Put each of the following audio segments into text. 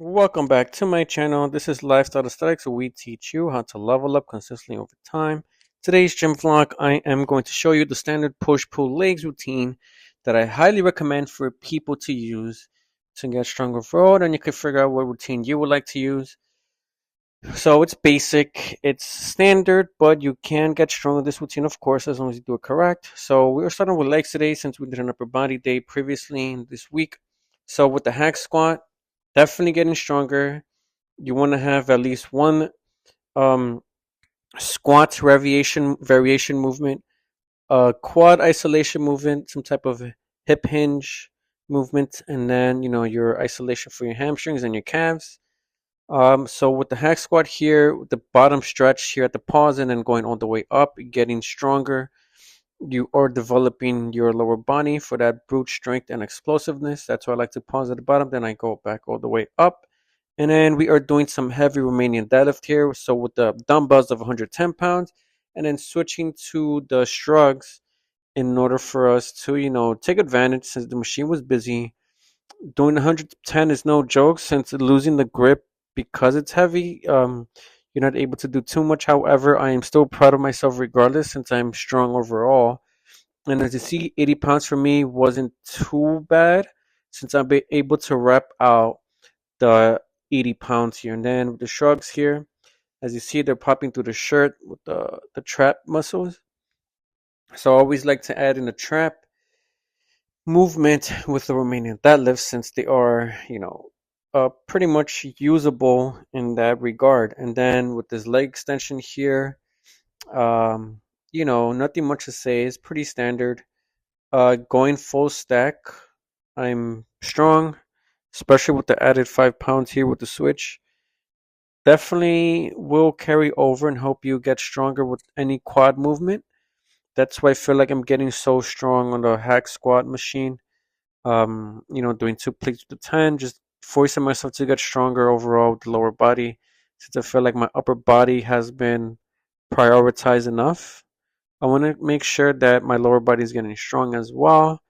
Welcome back to my channel. This is Lifestyle Aesthetics, where we teach you how to level up consistently over time. Today's gym vlog, I am going to show you the standard push-pull legs routine that I highly recommend for people to use to get stronger overall. And you can figure out what routine you would like to use. So it's basic, it's standard, but you can get stronger with this routine, of course, as long as you do it correct. So we're starting with legs today since we did an upper body day previously this week. So with the hack squat, definitely getting stronger. You want to have at least one um, squat variation movement, a quad isolation movement, some type of hip hinge movement, and then your isolation for your hamstrings and your calves. So with the hack squat here, with the bottom stretch here at the pause, and then going all the way up, getting stronger. You are developing your lower body for that brute strength and explosiveness. That's why I like to pause at the bottom. Then I go back all the way up. And then we are doing some heavy Romanian deadlift here. So with the dumbbells of 110 pounds, and then switching to the shrugs in order for us to, take advantage since the machine was busy. Doing 110 is no joke since losing the grip because it's heavy. You're not able to do too much. However, I am still proud of myself regardless since I'm strong overall. And as you see, 80 pounds for me wasn't too bad since I'm able to rep out the 80 pounds here. And then with the shrugs here, as you see, they're popping through the shirt with the trap muscles. So I always like to add in a trap movement with the Romanian deadlifts since they are, pretty much usable in that regard. And then with this leg extension here, um, nothing much to say. It's pretty standard. Going full stack, I'm strong, especially with the added 5 pounds here with the switch. Definitely will carry over and help you get stronger with any quad movement. That's why I feel like I'm getting so strong on the hack squat machine. Doing 2 plates to 10, just forcing myself to get stronger overall with the lower body, since I feel like my upper body has been prioritized enough. I want to make sure that my lower body is getting strong as well.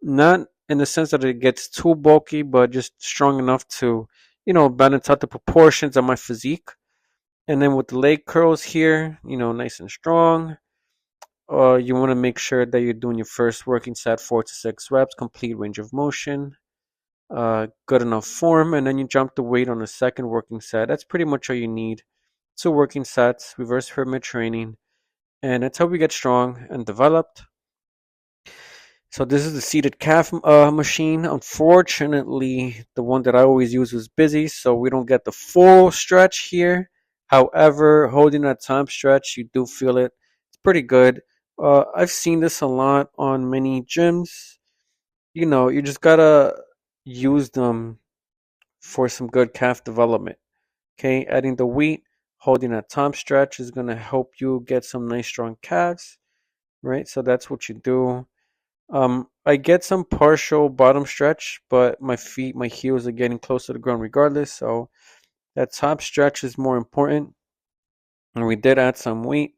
Not in the sense that it gets too bulky, but just strong enough to, balance out the proportions of my physique. And then with the leg curls here, nice and strong. You want to make sure that you're doing your first working set 4 to 6 reps, complete range of motion, good enough form, and then you jump the weight on the second working set. That's pretty much all you need. 2 working sets, reverse pyramid training, and that's how we get strong and developed. So this is the seated calf machine. Unfortunately, the one that I always use was busy, so we don't get the full stretch here. However, holding that time stretch, you do feel it. It's pretty good. I've seen this a lot on many gyms. You just gotta use them for some good calf development. Okay, adding the weight, holding that time stretch is gonna help you get some nice strong calves, right? So that's what you do. I get some partial bottom stretch, but my heels are getting close to the ground regardless. So that top stretch is more important. And we did add some weight,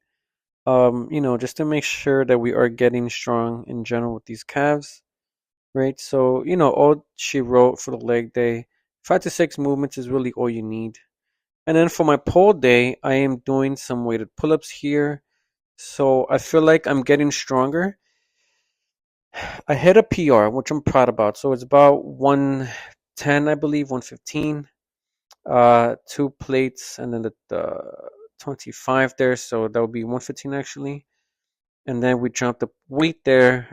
just to make sure that we are getting strong in general with these calves, right? So, all she wrote for the leg day, 5 to 6 movements is really all you need. And then for my pull day, I am doing some weighted pull-ups here. So I feel like I'm getting stronger. I hit a PR, which I'm proud about. So it's about 110, I believe, 115. 2 plates, and then the 25 there. So that would be 115 actually. And then we jump the weight there.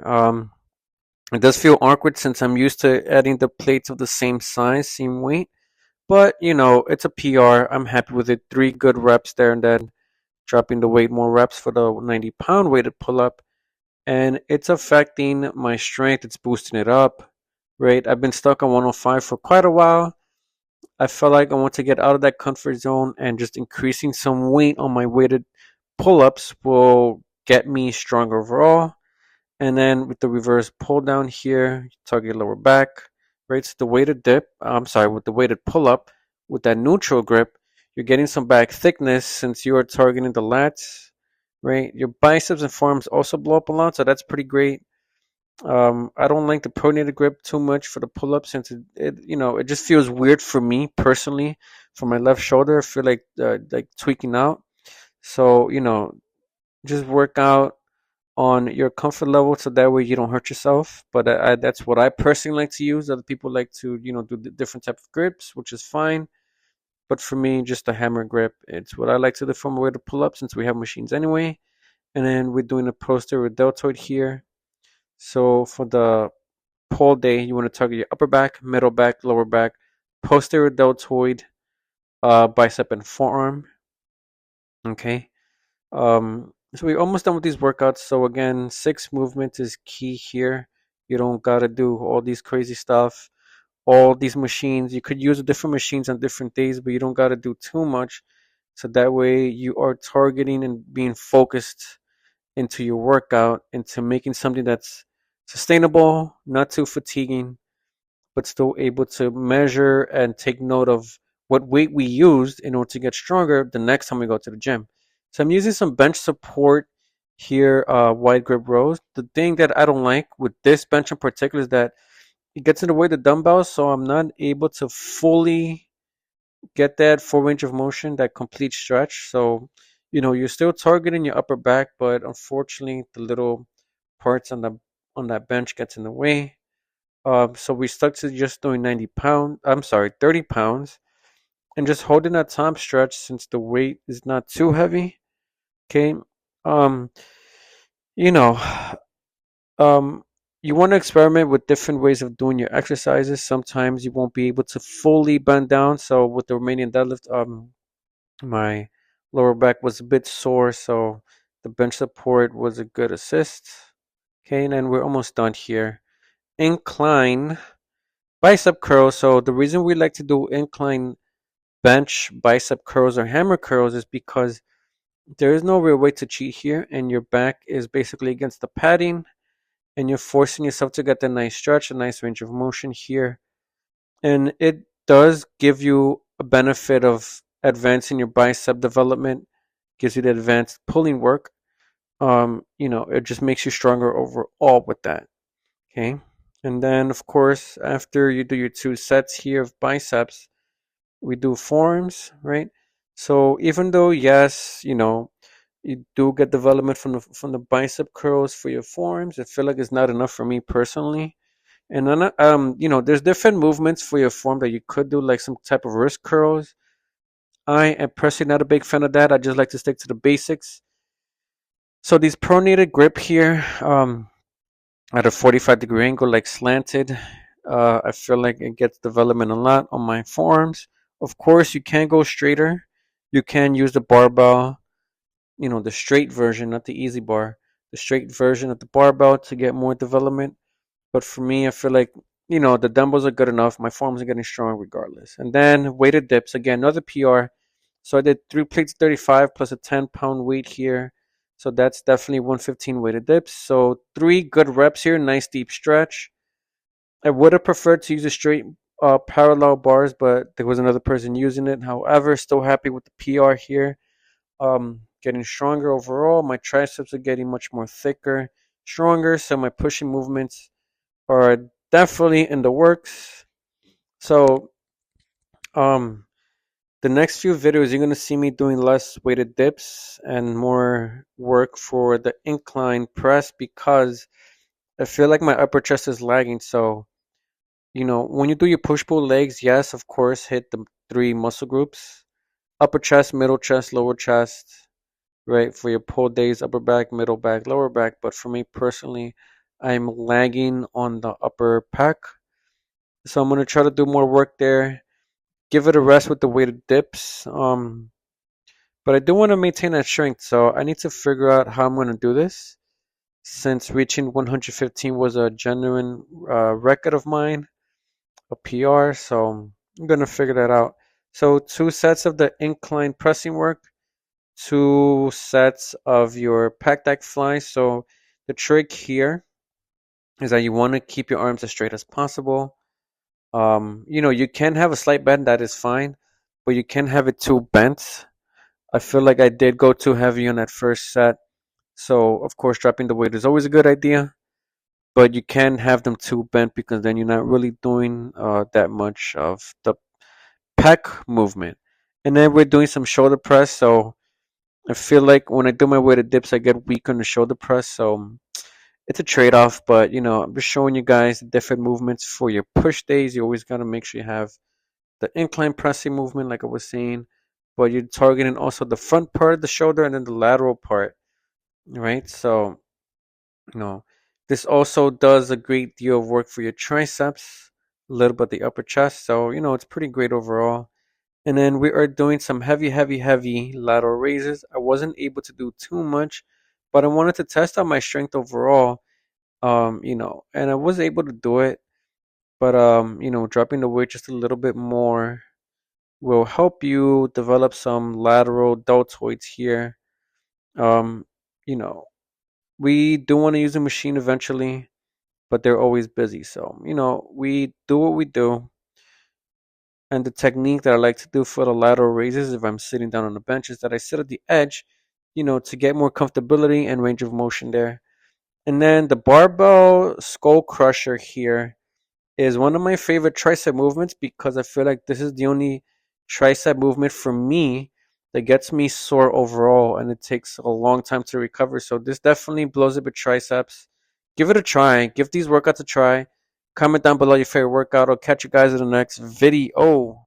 It does feel awkward since I'm used to adding the plates of the same size, same weight. But, it's a PR. I'm happy with it. 3 good reps there, and then dropping the weight, more reps for the 90-pound weighted pull up. And it's affecting my strength. It's boosting it up, right? I've been stuck on 105 for quite a while. I felt like I want to get out of that comfort zone, and just increasing some weight on my weighted pull ups will get me stronger overall. And then with the reverse pull down here, target lower back, right? So the weighted with the weighted pull up with that neutral grip, you're getting some back thickness since you are targeting the lats, right? Your biceps and forearms also blow up a lot, so that's pretty great. I don't like the pronated grip too much for the pull up since it just feels weird for me personally. For my left shoulder, I feel like tweaking out. So just work out on your comfort level so that way you don't hurt yourself. But that's what I personally like to use. Other people like to do different type of grips, which is fine. But for me, just a hammer grip. It's what I like to do for my way to pull up since we have machines anyway. And then we're doing a posterior deltoid here. So for the pull day, you want to target your upper back, middle back, lower back, posterior deltoid, bicep, and forearm. Okay. So we're almost done with these workouts. So again, 6 movements is key here. You don't gotta do all these crazy stuff, all these machines. You could use different machines on different days, but you don't gotta do too much. So that way you are targeting and being focused into your workout, into making something that's sustainable, not too fatiguing, but still able to measure and take note of what weight we used in order to get stronger the next time we go to the gym. So I'm using some bench support here, wide grip rows. The thing that I don't like with this bench in particular is that it gets in the way of the dumbbells, so I'm not able to fully get that full range of motion, that complete stretch. So, you're still targeting your upper back, but unfortunately, the little parts on that bench gets in the way. So we stuck to just doing 30 pounds, and just holding that top stretch since the weight is not too heavy. Okay. Um, you know, um, you want to experiment with different ways of doing your exercises. Sometimes you won't be able to fully bend down. So with the Romanian deadlift, my lower back was a bit sore, so the bench support was a good assist. Okay, and then we're almost done here. Incline bicep curls. So the reason we like to do incline bench bicep curls or hammer curls is because there is no real way to cheat here, and your back is basically against the padding, and you're forcing yourself to get the nice stretch, a nice range of motion here. And it does give you a benefit of advancing your bicep development, gives you the advanced pulling work. It just makes you stronger overall with that. Okay. And then, of course, after you do your 2 sets here of biceps, we do forearms, right? So even though, yes, you do get development from the bicep curls for your forearms, I feel like it's not enough for me personally. And then, there's different movements for your form that you could do, like some type of wrist curls. I am personally not a big fan of that. I just like to stick to the basics. So these pronated grip here, at a 45-degree angle, like slanted, I feel like it gets development a lot on my forearms. Of course, you can go straighter. You can use the barbell, the straight version, not the easy bar, the straight version of the barbell to get more development. But for me, I feel like, the dumbbells are good enough. My forearms are getting strong regardless. And then weighted dips, again, another PR. So I did 3 plates 35 plus a 10-pound weight here. So that's definitely 115 weighted dips. So 3 good reps here, nice deep stretch. I would have preferred to use a straight parallel bars, but there was another person using it. However, still happy with the PR here. Getting stronger overall. My triceps are getting much more thicker, stronger. So my pushing movements are definitely in the works. So um, the next few videos, you're gonna see me doing less weighted dips and more work for the incline press because I feel like my upper chest is lagging. So when you do your push pull legs, yes, of course, hit the 3 muscle groups: upper chest, middle chest, lower chest, right? For your pull days, upper back, middle back, lower back. But for me personally, I'm lagging on the upper pack. So I'm gonna try to do more work there. Give it a rest with the weighted dips. But I do want to maintain that strength, so I need to figure out how I'm gonna do this. Since reaching 115 was a genuine record of mine, a PR, so I'm gonna figure that out. So 2 sets of the incline pressing work, 2 sets of your pack deck fly. So the trick here is that you want to keep your arms as straight as possible. You can have a slight bend, that is fine, but you can have it too bent. I feel like I did go too heavy on that first set. So, of course, dropping the weight is always a good idea. but you can't have them too bent because then you're not really doing that much of the pec movement. And then we're doing some shoulder press, so I feel like when I do my weighted dips, I get weak on the shoulder press. So it's a trade-off, but I'm just showing you guys the different movements for your push days. You always got to make sure you have the incline pressing movement, like I was saying, but you're targeting also the front part of the shoulder and then the lateral part, right? So, you know, this also does a great deal of work for your triceps, a little bit the upper chest. So, it's pretty great overall. And then we are doing some heavy, heavy, heavy lateral raises. I wasn't able to do too much, but I wanted to test out my strength overall. And I was able to do it, but dropping the weight just a little bit more will help you develop some lateral deltoids here. Um, you know, we do want to use a machine eventually, but they're always busy. So, we do what we do. And the technique that I like to do for the lateral raises, if I'm sitting down on the bench, is that I sit at the edge, to get more comfortability and range of motion there. And then the barbell skull crusher here is one of my favorite tricep movements because I feel like this is the only tricep movement for me that gets me sore overall and it takes a long time to recover. So this definitely blows up your triceps. Give it a try. Give these workouts a try. Comment down below your favorite workout. I'll catch you guys in the next video.